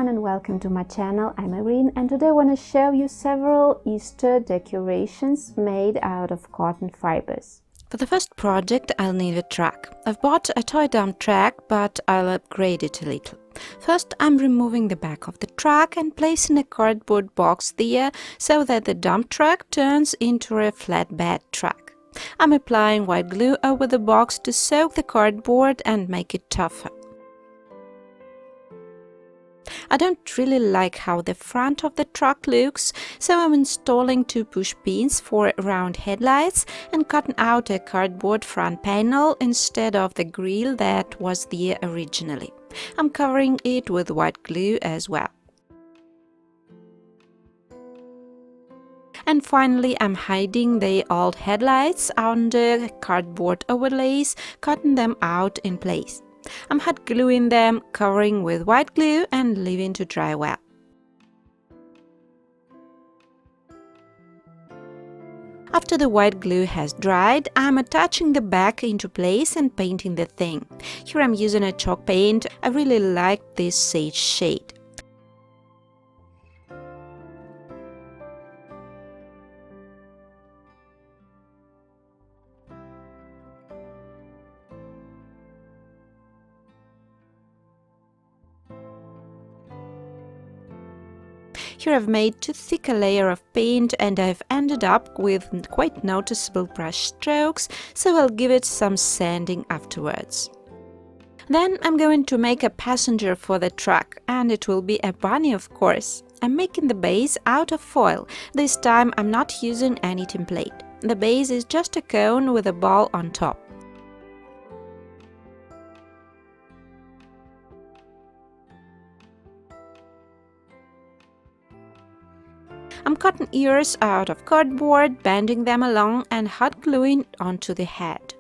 everyone and welcome to my channel. I'm Irene and today I want to show you several Easter decorations made out of cotton fibers. For the first project I'll need a track. I've bought a toy dump track, but I'll upgrade it a little. First I'm removing the back of the track and placing a cardboard box there so that the dump track turns into a flatbed track. I'm applying white glue over the box to soak the cardboard and make it tougher. I don't really like how the front of the truck looks, so I'm installing two push pins for round headlights and cutting out a cardboard front panel instead of the grille that was there originally. I'm covering it with white glue as well. And finally, I'm hiding the old headlights under cardboard overlays, cutting them out in place. I'm hot gluing them, covering with white glue and leaving to dry well. After the white glue has dried, I'm attaching the back into place and painting the thing. Here I'm using a chalk paint. I really like this sage shade. Here I've made too thick a layer of paint and I've ended up with quite noticeable brush strokes, so I'll give it some sanding afterwards. Then I'm going to make a passenger for the truck, and it will be a bunny, of course. I'm making the base out of foil. This time I'm not using any template. The base is just a cone with a ball on top. I'm cutting ears out of cardboard, bending them along and hot gluing onto the head.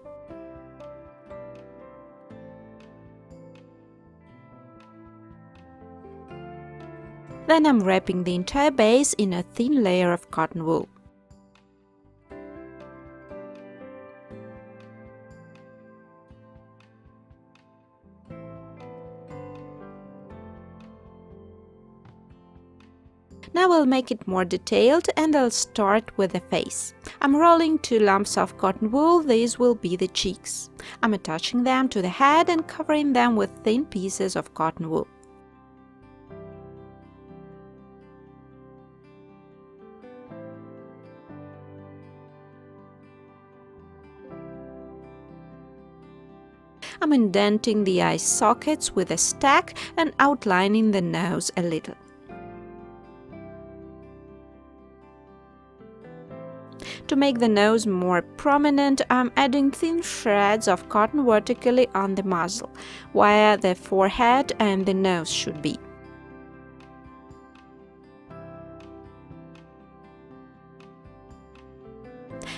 Then I'm wrapping the entire base in a thin layer of cotton wool. Now I'll make it more detailed and I'll start with the face. I'm rolling 2 lumps of cotton wool. These will be the cheeks. I'm attaching them to the head and covering them with thin pieces of cotton wool. I'm indenting the eye sockets with a stack and outlining the nose a little. To make the nose more prominent, I'm adding thin shreds of cotton vertically on the muzzle, where the forehead and the nose should be.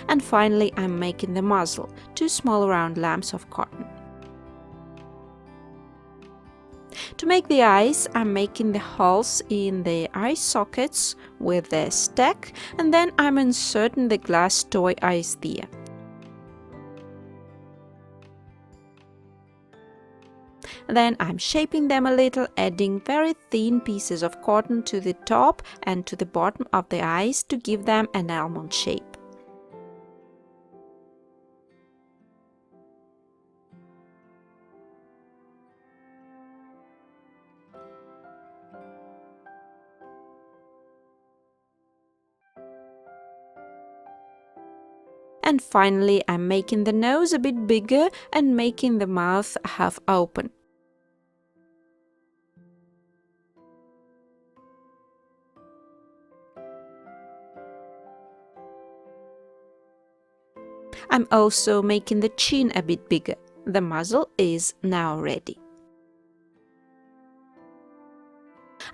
And finally, I'm making the muzzle, 2 small round lumps of cotton. To make the eyes, I'm making the holes in the eye sockets with the stack, and then I'm inserting the glass toy eyes there. Then I'm shaping them a little, adding very thin pieces of cotton to the top and to the bottom of the eyes to give them an almond shape. And finally, I'm making the nose a bit bigger and making the mouth half open. I'm also making the chin a bit bigger. The muzzle is now ready.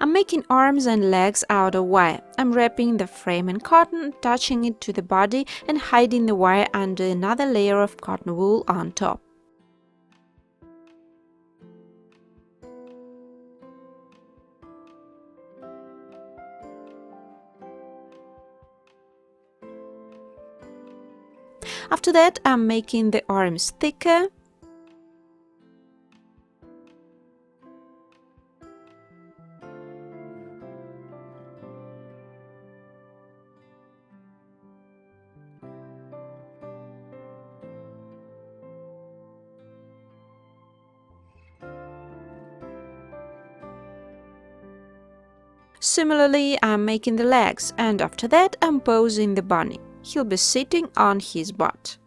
I'm making arms and legs out of wire. I'm wrapping the frame in cotton, attaching it to the body and hiding the wire under another layer of cotton wool on top. After that, I'm making the arms thicker. Similarly, I'm making the legs, and after that I'm posing the bunny. He'll be sitting on his butt.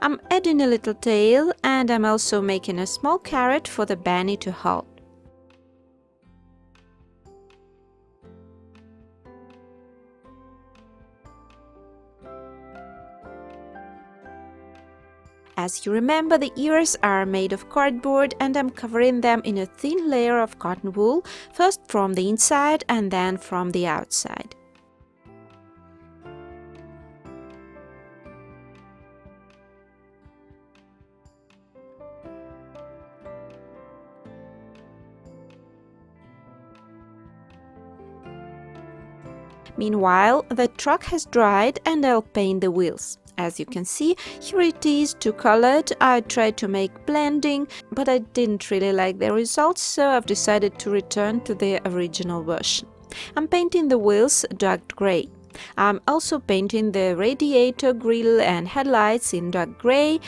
I'm adding a little tail, and I'm also making a small carrot for the bunny to hold. As you remember, the ears are made of cardboard, and I'm covering them in a thin layer of cotton wool, first from the inside and then from the outside. Meanwhile, the truck has dried and I'll paint the wheels. As you can see, here it is two-colored. I tried to make blending, but I didn't really like the results, so I've decided to return to the original version. I'm painting the wheels dark gray. I'm also painting the radiator grille and headlights in dark gray.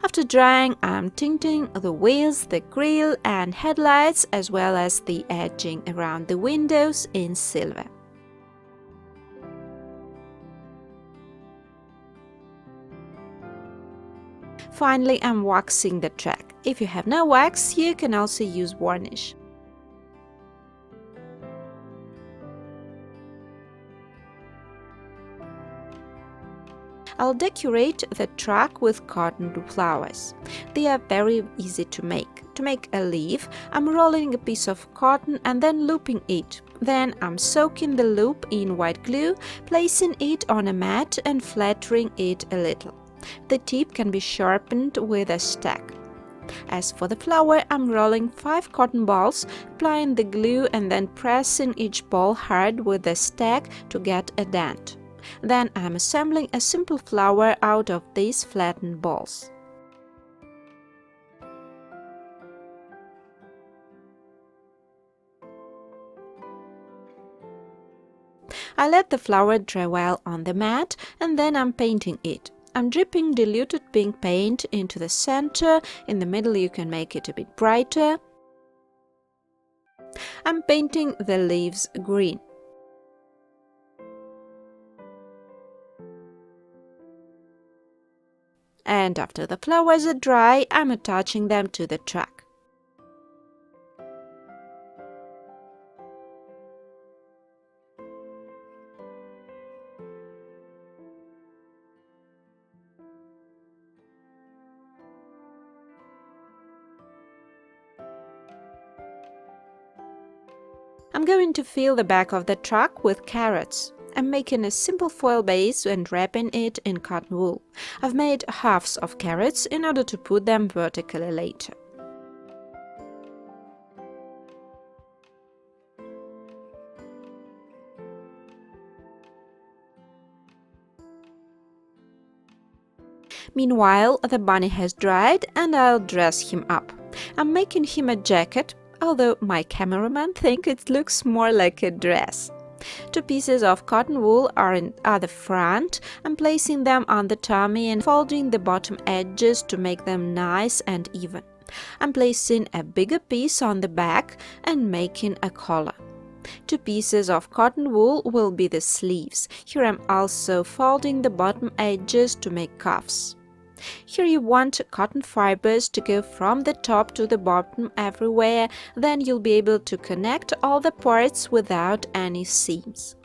After drying, I'm tinting the wheels, the grille and headlights, as well as the edging around the windows in silver. Finally, I'm waxing the track. If you have no wax, you can also use varnish. I'll decorate the truck with cotton flowers. They are very easy to make. To make a leaf, I'm rolling a piece of cotton and then looping it. Then I'm soaking the loop in white glue, placing it on a mat and flattering it a little. The tip can be sharpened with a stack. As for the flower, I'm rolling 5 cotton balls, applying the glue and then pressing each ball hard with the stack to get a dent. Then I'm assembling a simple flower out of these flattened balls. I let the flower dry well on the mat, and then I'm painting it. I'm dripping diluted pink paint into the center. In the middle you can make it a bit brighter. I'm painting the leaves green. And after the flowers are dry, I'm attaching them to the truck. I'm going to fill the back of the truck with carrots. I'm making a simple foil base and wrapping it in cotton wool. I've made halves of carrots in order to put them vertically later. Meanwhile, the bunny has dried and I'll dress him up. I'm making him a jacket, although my cameraman thinks it looks more like a dress. 2 pieces of cotton wool are the front. I'm placing them on the tummy and folding the bottom edges to make them nice and even. I'm placing a bigger piece on the back and making a collar. 2 pieces of cotton wool will be the sleeves. Here I'm also folding the bottom edges to make cuffs. Here you want cotton fibers to go from the top to the bottom everywhere, then you'll be able to connect all the parts without any seams.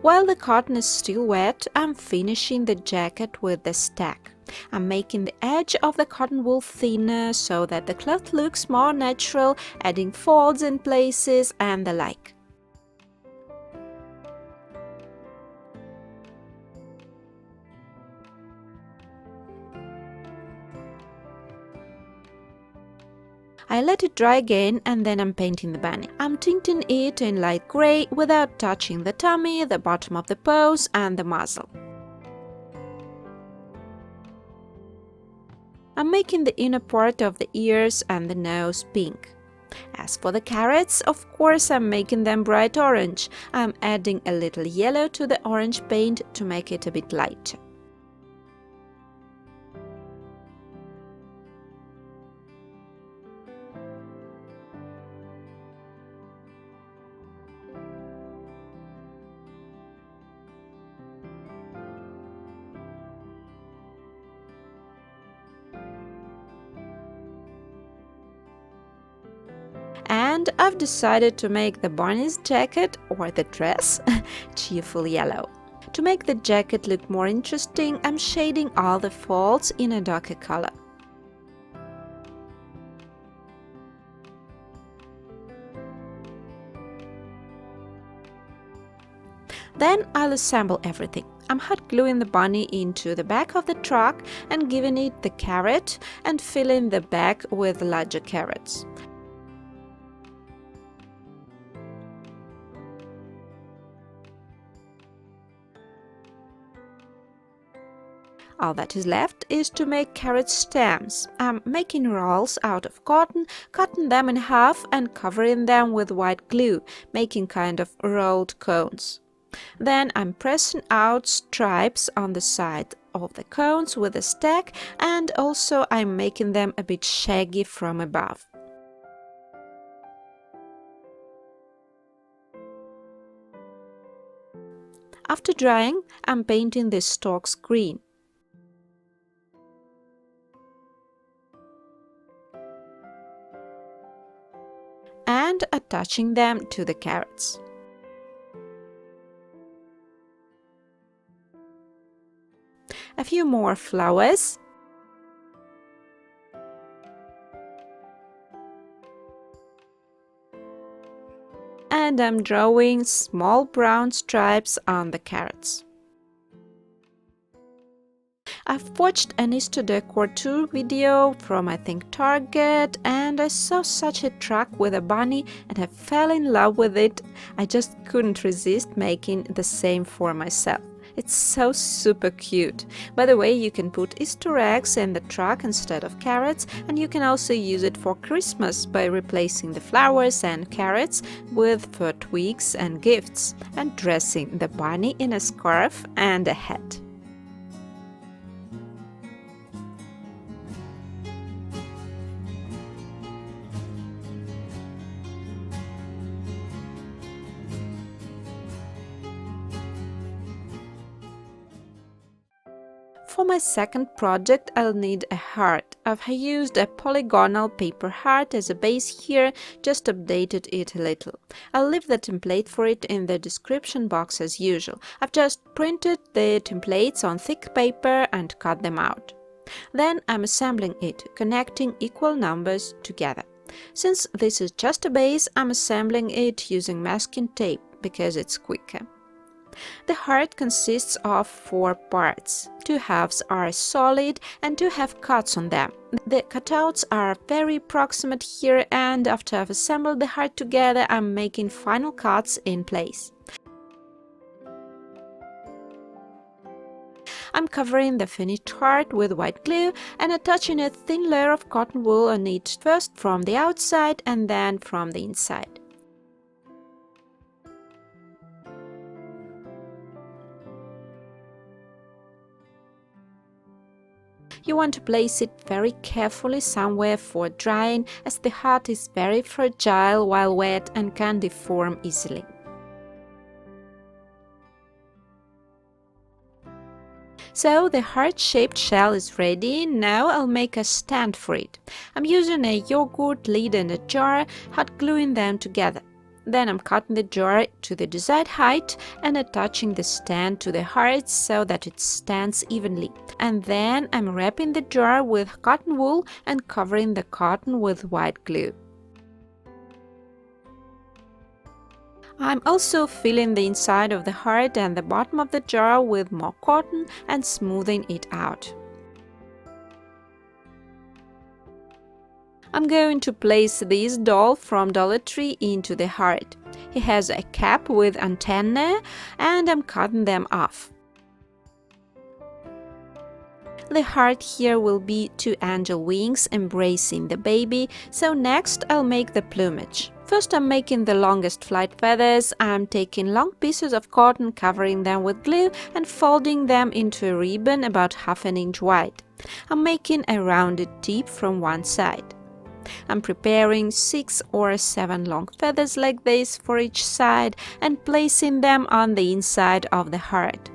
While the cotton is still wet, I'm finishing the jacket with the stack. I'm making the edge of the cotton wool thinner so that the cloth looks more natural, adding folds in places and the like. I let it dry again and then I'm painting the bunny. I'm tinting it in light grey without touching the tummy, the bottom of the paws and the muzzle. I'm making the inner part of the ears and the nose pink. As for the carrots, of course I'm making them bright orange. I'm adding a little yellow to the orange paint to make it a bit lighter. And I've decided to make the bunny's jacket, or the dress, cheerful yellow. To make the jacket look more interesting, I'm shading all the folds in a darker color. Then I'll assemble everything. I'm hot gluing the bunny into the back of the truck and giving it the carrot and filling the back with larger carrots. All that is left is to make carriage stems. I'm making rolls out of cotton, cutting them in half and covering them with white glue, making kind of rolled cones. Then I'm pressing out stripes on the side of the cones with a stack, and also I'm making them a bit shaggy from above. After drying, I'm painting the stalks green. And attaching them to the carrots. A few more flowers. And I'm drawing small brown stripes on the carrots. I've watched an Easter decor tour video from I think Target, and I saw such a truck with a bunny and I fell in love with it. I just couldn't resist making the same for myself. It's so super cute. By the way, you can put Easter eggs in the truck instead of carrots, and you can also use it for Christmas by replacing the flowers and carrots with fur twigs and gifts, and dressing the bunny in a scarf and a hat. For my second project, I'll need a heart. I've used a polygonal paper heart as a base here, just updated it a little. I'll leave the template for it in the description box as usual. I've just printed the templates on thick paper and cut them out. Then I'm assembling it, connecting equal numbers together. Since this is just a base, I'm assembling it using masking tape because it's quicker. The heart consists of 4 parts. 2 halves are solid and 2 have cuts on them. The cutouts are very proximate here, and after I've assembled the heart together, I'm making final cuts in place. I'm covering the finished heart with white glue and attaching a thin layer of cotton wool on it, first from the outside and then from the inside. You want to place it very carefully somewhere for drying, as the heart is very fragile while wet and can deform easily. So the heart-shaped shell is ready. Now I'll make a stand for it. I'm using a yogurt lid and a jar, hot gluing them together. Then I'm cutting the jar to the desired height and attaching the stand to the heart so that it stands evenly. And then I'm wrapping the jar with cotton wool and covering the cotton with white glue. I'm also filling the inside of the heart and the bottom of the jar with more cotton and smoothing it out. I'm going to place this doll from Dollar Tree into the heart. He has a cap with antennae and I'm cutting them off. The heart here will be two angel wings embracing the baby, so next I'll make the plumage. First I'm making the longest flight feathers. I'm taking long pieces of cotton, covering them with glue and folding them into a ribbon about ½ an inch wide. I'm making a rounded tip from one side. I'm preparing 6 or 7 long feathers like this for each side and placing them on the inside of the heart.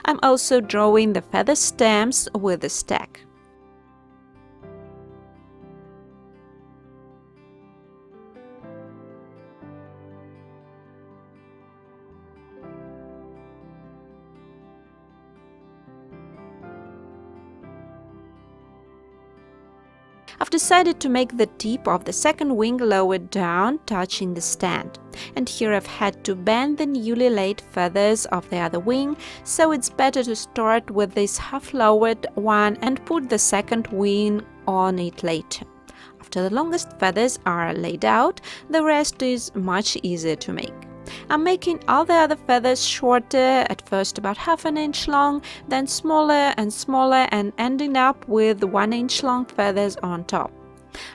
I'm also drawing the feather stems with a stack. I've decided to make the tip of the second wing lower down, touching the stand. And here I've had to bend the newly laid feathers of the other wing, so it's better to start with this half-lowered one and put the second wing on it later. After the longest feathers are laid out, the rest is much easier to make. I'm making all the other feathers shorter, at first about ½ an inch long, then smaller and smaller and ending up with 1 inch long feathers on top.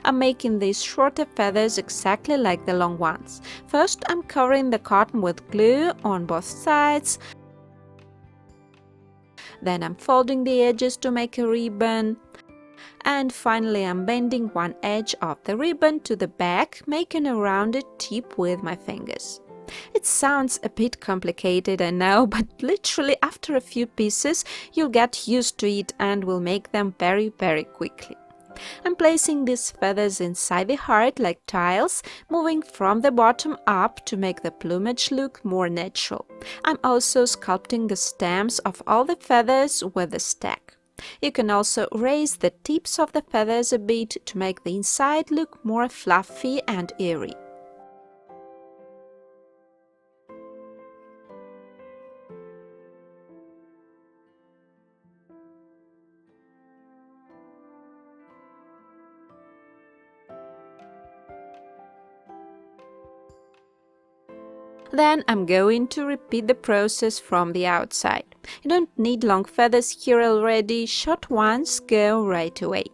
I'm making these shorter feathers exactly like the long ones. First I'm covering the cotton with glue on both sides. Then I'm folding the edges to make a ribbon. And finally I'm bending one edge of the ribbon to the back, making a rounded tip with my fingers. It sounds a bit complicated, I know, but literally after a few pieces you'll get used to it and will make them very quickly. I'm placing these feathers inside the heart like tiles, moving from the bottom up to make the plumage look more natural. I'm also sculpting the stems of all the feathers with a stack. You can also raise the tips of the feathers a bit to make the inside look more fluffy and airy. Then I'm going to repeat the process from the outside. You don't need long feathers here already, short ones go right away.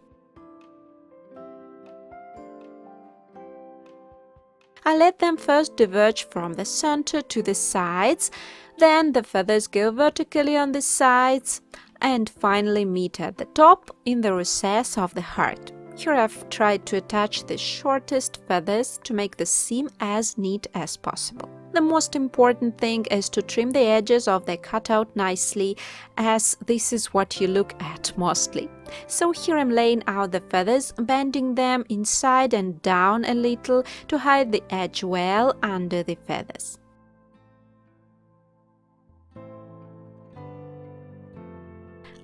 I let them first diverge from the center to the sides, then the feathers go vertically on the sides and finally meet at the top in the recess of the heart. Here I've tried to attach the shortest feathers to make the seam as neat as possible. The most important thing is to trim the edges of the cutout nicely, as this is what you look at mostly. So here I'm laying out the feathers, bending them inside and down a little to hide the edge well under the feathers.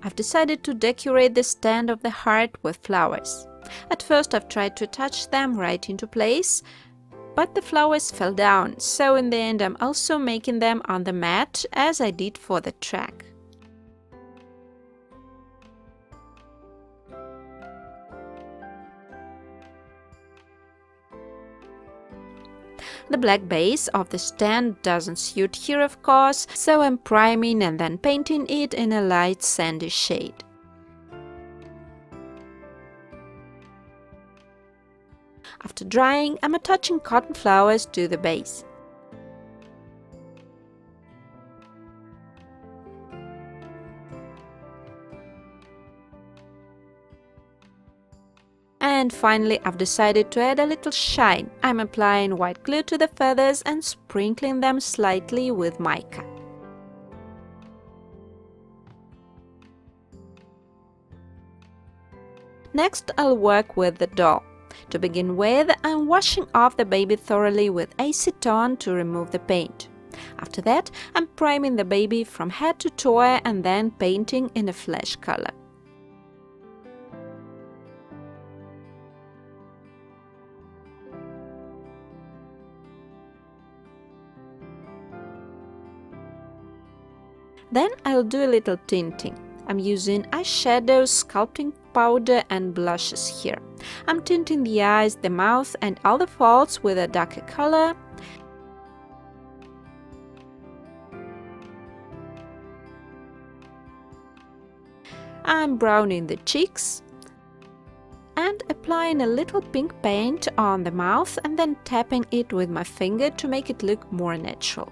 I've decided to decorate the stand of the heart with flowers. At first I've tried to attach them right into place, but the flowers fell down, so in the end I'm also making them on the mat as I did for the track. The black base of the stand doesn't suit here, of course, so I'm priming and then painting it in a light sandy shade. After drying, I'm attaching cotton flowers to the base. And finally, I've decided to add a little shine. I'm applying white glue to the feathers and sprinkling them slightly with mica. Next, I'll work with the doll. To begin with, I'm washing off the baby thoroughly with acetone to remove the paint. After that, I'm priming the baby from head to toe and then painting in a flesh color. Then I'll do a little tinting. I'm using eyeshadow sculpting powder and blushes here. I'm tinting the eyes, the mouth and all the folds with a darker color. I'm browning the cheeks and applying a little pink paint on the mouth and then tapping it with my finger to make it look more natural.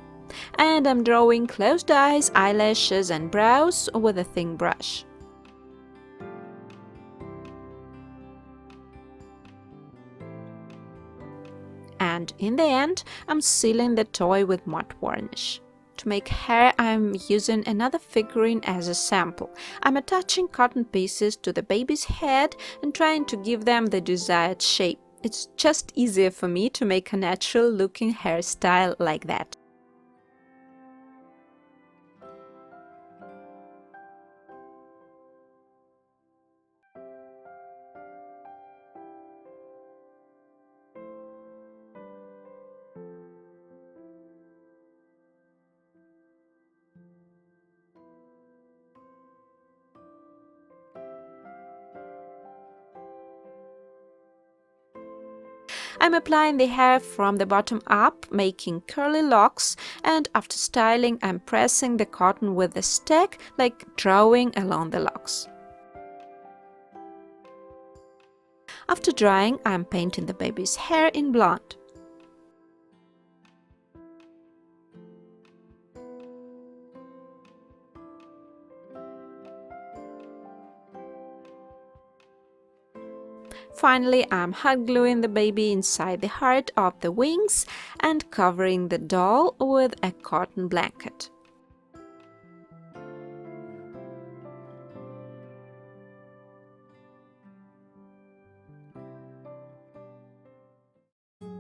And I'm drawing closed eyes, eyelashes and brows with a thin brush. And in the end, I'm sealing the toy with matte varnish. To make hair, I'm using another figurine as a sample. I'm attaching cotton pieces to the baby's head and trying to give them the desired shape. It's just easier for me to make a natural looking hairstyle like that. I'm applying the hair from the bottom up, making curly locks, and after styling I'm pressing the cotton with the stick, like drawing along the locks. After drying, I'm painting the baby's hair in blonde. Finally, I'm hot gluing the baby inside the heart of the wings and covering the doll with a cotton blanket.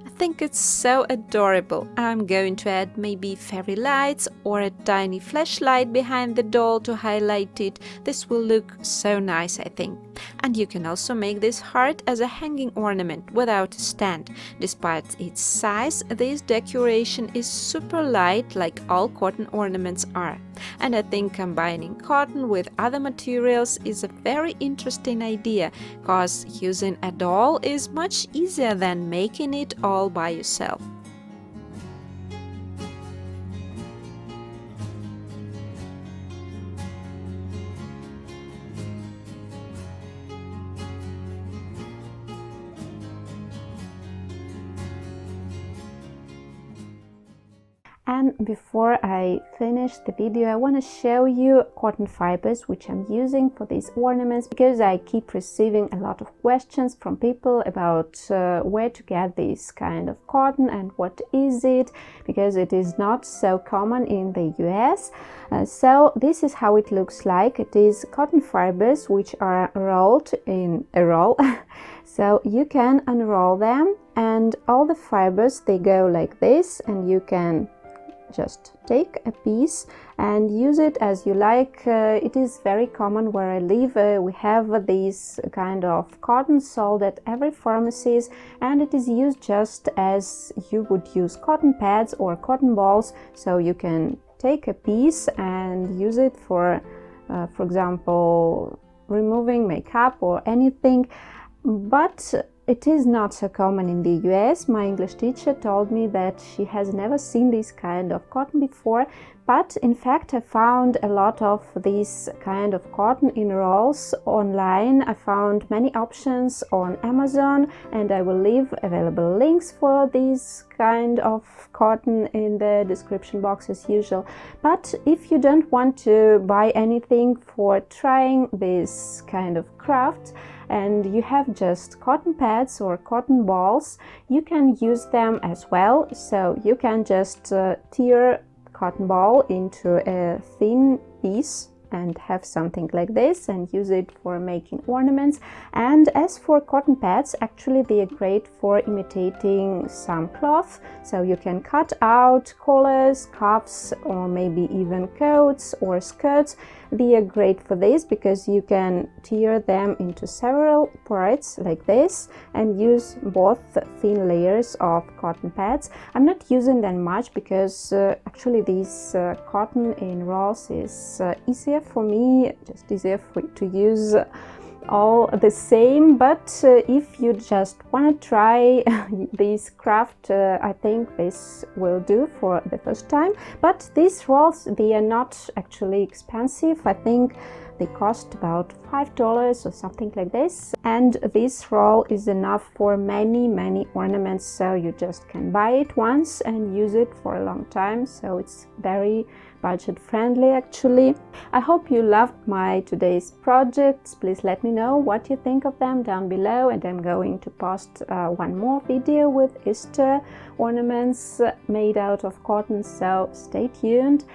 I think it's so adorable. I'm going to add maybe fairy lights or a tiny flashlight behind the doll to highlight it. This will look so nice, I think. And you can also make this heart as a hanging ornament without a stand. Despite its size, this decoration is super light, like all cotton ornaments are. And I think combining cotton with other materials is a very interesting idea, cause using a doll is much easier than making it all by yourself. And before I finish the video, I want to show you cotton fibers which I'm using for these ornaments, because I keep receiving a lot of questions from people about where to get this kind of cotton and what is it, because it is not so common in the US. So this is how it looks like. It is cotton fibers which are rolled in a roll. So you can unroll them and all the fibers, they go like this, and you can just take a piece and use it as you like. It is very common where I live. We have these kind of cotton sold at every pharmacies, and it is used just as you would use cotton pads or cotton balls. So you can take a piece and use it for example, removing makeup or anything. But it is not so common in the US. My English teacher told me that she has never seen this kind of cotton before, but in fact I found a lot of this kind of cotton in rolls online. I found many options on Amazon, and I will leave available links for this kind of cotton in the description box as usual. But if you don't want to buy anything for trying this kind of craft, and you have just cotton pads or cotton balls, you can use them as well. So you can just tear cotton ball into a thin piece and have something like this and use it for making ornaments. And as for cotton pads, actually they are great for imitating some cloth, so you can cut out collars, cuffs, or maybe even coats or skirts. They are great for this because you can tear them into several parts like this and use both thin layers of cotton pads. I'm not using them much because actually this cotton in rolls is easier for me, just easier to use all the same, but if you just want to try this craft, I think this will do for the first time. But these rolls, they are not actually expensive. I think they cost about $5 or something like this, and this roll is enough for many ornaments, so you just can buy it once and use it for a long time, so it's very budget friendly actually. I hope you loved my today's projects. Please let me know what you think of them down below, and I'm going to post one more video with Easter ornaments made out of cotton, so stay tuned.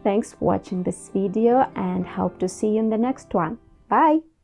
Thanks for watching this video and hope to see you in the next one. Bye!